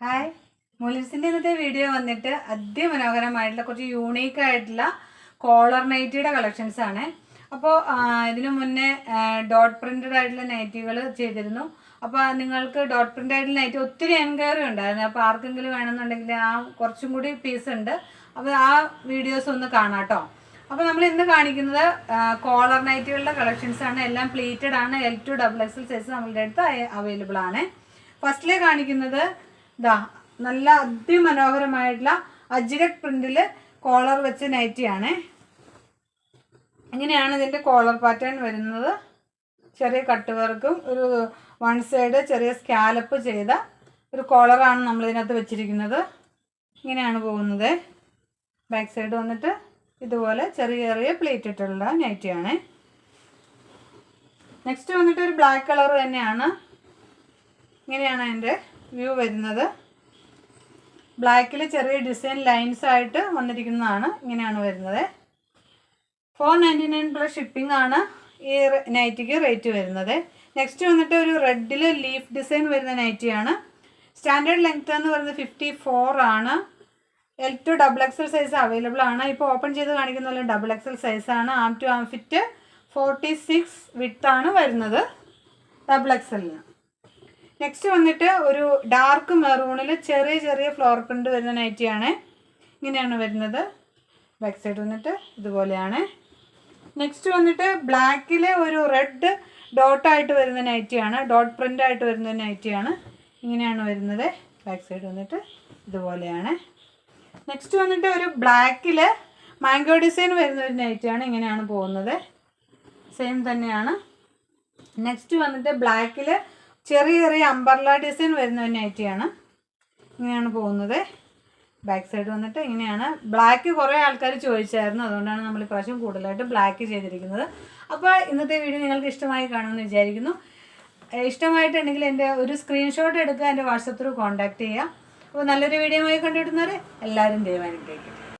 Hi, മുലിസിൻ്റെ ഇന്നത്തെ video വന്നിട്ട് അതിമനോഹരമായിട്ടുള്ള കുറച്ച് യൂണീക്കായിട്ടുള്ള കോളർ നൈറ്റിയുടെ കളക്ഷൻസ് ആണ്. അപ്പോൾ ഇതിനു മുന്നേ ഡോട്ട് പ്രിൻറ്റഡ് ആയിട്ടുള്ള നൈറ്റികൾ ചെയ്തിരുന്നു. അപ്പോൾ നിങ്ങൾക്ക് ഡോട്ട് പ്രിൻ്റ് ആയിട്ടുള്ള നൈറ്റി ഒത്തിരി എൻക്വയറി ഉണ്ടായിരുന്നു. അപ്പോൾ ആർക്കെങ്കിലും വേണമെന്നുണ്ടെങ്കിൽ കുറച്ചും കൂടി പീസ് ഉണ്ട്. അപ്പോൾ ആ വീഡിയോസ് ഒന്ന് കാണാം കേട്ടോ. അപ്പോൾ നമ്മൾ ഇന്ന് കാണിക്കുന്നത് കോളർ നൈറ്റികളുടെ കളക്ഷൻസ് ആണ്. എല്ലാം പ്ലീറ്റഡ് ആണ്. L2 XXL സൈസ് നമ്മളുടെ അടുത്ത് അവൈലബിൾ ആണ്. ഫസ്റ്റിലെ കാണിക്കുന്നത് നല്ല അതിമനോഹരമായിട്ടുള്ള അജ്രക് പ്രിന്റിൽ കോളർ വെച്ച നൈറ്റിയാണ്. ഇങ്ങനെയാണ് ഇതിൻ്റെ കോളർ പാറ്റേൺ വരുന്നത്. ചെറിയ കട്ട് വർക്കും ഒരു വൺ സൈഡ് ചെറിയ സ്കാലപ്പ് ചെയ്ത ഒരു കോളറാണ് നമ്മളിതിനകത്ത് വെച്ചിരിക്കുന്നത്. ഇങ്ങനെയാണ് പോകുന്നത്. ബാക്ക് സൈഡ് വന്നിട്ട് ഇതുപോലെ ചെറിയ ചെറിയ പ്ലേറ്റ് ഇട്ടുള്ള നൈറ്റിയാണ്. നെക്സ്റ്റ് വന്നിട്ട് ഒരു ബ്ലാക്ക് കളർ തന്നെയാണ്. ഇങ്ങനെയാണ് അതിൻ്റെ വ്യൂ വരുന്നത്. ബ്ലാക്കിൽ ചെറിയ ഡിസൈൻ ലൈൻസ് ആയിട്ട് വന്നിരിക്കുന്നതാണ്. ഇങ്ങനെയാണ് വരുന്നത്. 499 പ്ലസ് ഷിപ്പിംഗ് ആണ് ഈ നൈറ്റിക്ക് റേറ്റ് വരുന്നത്. നെക്സ്റ്റ് വന്നിട്ട് ഒരു റെഡിൽ ലീഫ് ഡിസൈൻ വരുന്ന നൈറ്റിയാണ്. സ്റ്റാൻഡേർഡ് ലെങ്ത് എന്ന് പറയുന്നത് 54 ആണ്. L2 XXL സൈസ് അവൈലബിൾ ആണ്. ഇപ്പോൾ ഓപ്പൺ ചെയ്ത് കാണിക്കുന്ന XXL സൈസാണ്. ആം ടു ആം ഫിറ്റ് 46 വിഡ്ത്താണ് വരുന്നത് XXL. നെക്സ്റ്റ് വന്നിട്ട് ഒരു ഡാർക്ക് മെറൂണിൽ ചെറിയ ചെറിയ ഫ്ലോർ പ്രിൻ്റ് വരുന്ന നൈറ്റിയാണ്. ഇങ്ങനെയാണ് വരുന്നത്. ബാക്ക് സൈഡ് വന്നിട്ട് ഇതുപോലെയാണ്. നെക്സ്റ്റ് വന്നിട്ട് ബ്ലാക്കിൽ ഒരു റെഡ് ഡോട്ടായിട്ട് വരുന്ന നൈറ്റിയാണ്. ഡോട്ട് പ്രിൻ്റ് ആയിട്ട് വരുന്ന നൈറ്റിയാണ്. ഇങ്ങനെയാണ് വരുന്നത്. ബാക്ക് സൈഡ് വന്നിട്ട് ഇതുപോലെയാണ്. നെക്സ്റ്റ് വന്നിട്ട് ഒരു ബ്ലാക്കിൽ മാംഗോ ഡിസൈൻ വരുന്ന ഒരു നൈറ്റിയാണ്. ഇങ്ങനെയാണ് പോകുന്നത്. സെയിം തന്നെയാണ്. നെക്സ്റ്റ് വന്നിട്ട് ബ്ലാക്കിൽ ചെറിയ ചെറിയ അംബർല ഡിസൈൻ വരുന്ന ഒരു നൈറ്റിയാണ്. ഇങ്ങനെയാണ് പോകുന്നത്. ബാക്ക് സൈഡ് വന്നിട്ട് ഇങ്ങനെയാണ്. ബ്ലാക്ക് കുറേ ആൾക്കാർ ചോദിച്ചായിരുന്നു. അതുകൊണ്ടാണ് നമ്മൾ ഇപ്രാവശ്യം കൂടുതലായിട്ട് ബ്ലാക്ക് ചെയ്തിരിക്കുന്നത്. അപ്പോൾ ഇന്നത്തെ വീഡിയോ നിങ്ങൾക്ക് ഇഷ്ടമായി കാണുമെന്ന് വിചാരിക്കുന്നു. ഇഷ്ടമായിട്ടുണ്ടെങ്കിൽ എൻ്റെ ഒരു സ്ക്രീൻഷോട്ട് എടുക്കുക, എൻ്റെ വാട്സപ്പ് ത്രൂ കോൺടാക്റ്റ് ചെയ്യുക. അപ്പോൾ നല്ലൊരു വീഡിയോ ആയി കണ്ടുകിട്ടുന്നവരെ എല്ലാവരും ദയവായി അനുഗ്രഹിക്കട്ടെ.